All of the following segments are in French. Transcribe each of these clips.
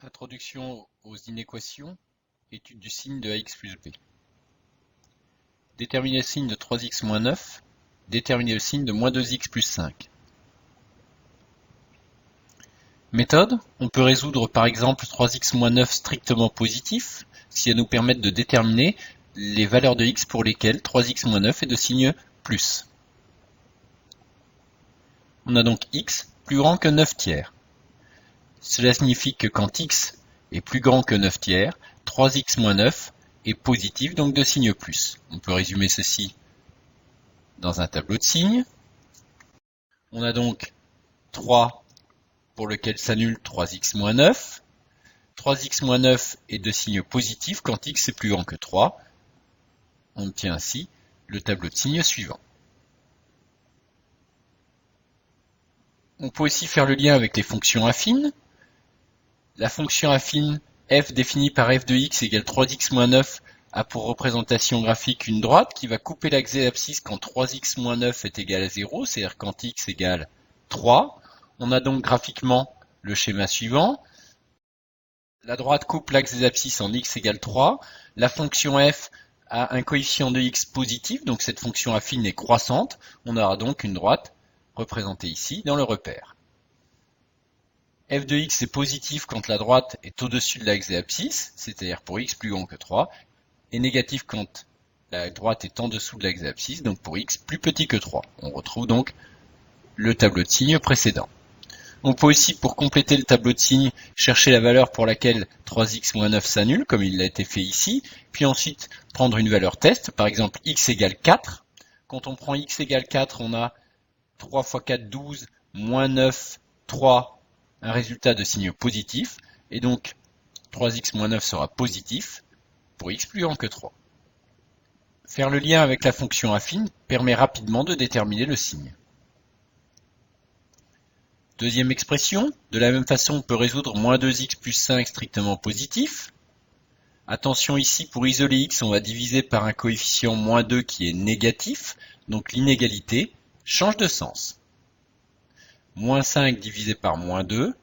Introduction aux inéquations, étude du signe de ax plus b. Déterminer le signe de 3x moins 9, déterminer le signe de moins 2x plus 5. Méthode, on peut résoudre par exemple 3x moins 9 strictement positif, si elle nous permet de déterminer les valeurs de x pour lesquelles 3x moins 9 est de signe plus. On a donc x plus grand que 9 tiers. Cela signifie que quand x est plus grand que 9 tiers, 3x moins 9 est positif, donc de signe plus. On peut résumer ceci dans un tableau de signes. On a donc 3 pour lequel s'annule 3x moins 9. 3x moins 9 est de signe positif quand x est plus grand que 3. On obtient ainsi le tableau de signes suivant. On peut aussi faire le lien avec les fonctions affines. La fonction affine f définie par f de x égale 3x moins 9 a pour représentation graphique une droite qui va couper l'axe des abscisses quand 3x moins 9 est égal à 0, c'est-à-dire quand x égale 3. On a donc graphiquement le schéma suivant. La droite coupe l'axe des abscisses en x égale 3. La fonction f a un coefficient de x positif, donc cette fonction affine est croissante. On aura donc une droite représentée ici dans le repère. F de x est positif quand la droite est au-dessus de l'axe des abscisses, c'est-à-dire pour x plus grand que 3, et négatif quand la droite est en dessous de l'axe des abscisses, donc pour x plus petit que 3. On retrouve donc le tableau de signes précédent. On peut aussi, pour compléter le tableau de signes, chercher la valeur pour laquelle 3x moins 9 s'annule, comme il a été fait ici, puis ensuite prendre une valeur test, par exemple x égale 4. Quand on prend x égale 4, on a 3 fois 4, 12, moins 9, 3, un résultat de signe positif, et donc 3x moins 9 sera positif pour x plus grand que 3. Faire le lien avec la fonction affine permet rapidement de déterminer le signe. Deuxième expression, de la même façon on peut résoudre moins 2x plus 5 strictement positif. Attention ici, pour isoler x, on va diviser par un coefficient moins 2 qui est négatif, donc l'inégalité change de sens. Moins 5 divisé par moins 2,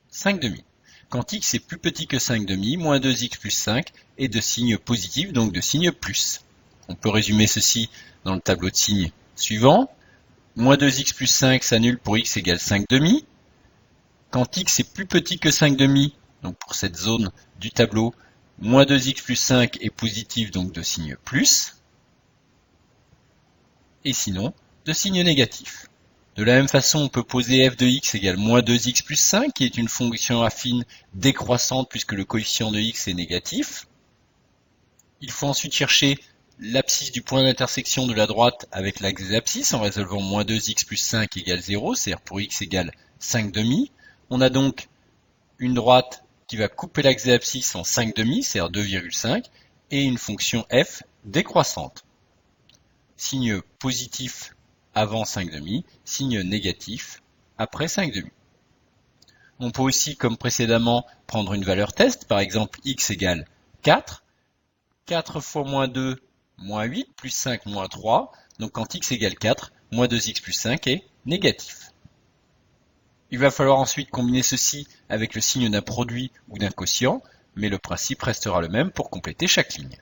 5 demi. Quand x est plus petit que 5 demi, moins 2x plus 5 est de signe positif, donc de signe plus. On peut résumer ceci dans le tableau de signes suivant. Moins 2x plus 5 s'annule pour x égale 5 demi. Quand x est plus petit que 5 demi, donc pour cette zone du tableau, moins 2x plus 5 est positif, donc de signe plus. Et sinon, de signe négatif. De la même façon, on peut poser f de x égale moins 2x plus 5, qui est une fonction affine décroissante puisque le coefficient de x est négatif. Il faut ensuite chercher l'abscisse du point d'intersection de la droite avec l'axe des abscisses en résolvant moins 2x plus 5 égale 0, c'est-à-dire pour x égale 5 demi. On a donc une droite qui va couper l'axe des abscisses en 5 demi, c'est-à-dire 2,5, et une fonction f décroissante. Signe positif avant 5 demi, signe négatif après 5 demi. On peut aussi, comme précédemment, prendre une valeur test, par exemple x égale 4, 4 fois moins 2, moins 8, plus 5, moins 3, donc quand x égale 4, moins 2x plus 5 est négatif. Il va falloir ensuite combiner ceci avec le signe d'un produit ou d'un quotient, mais le principe restera le même pour compléter chaque ligne.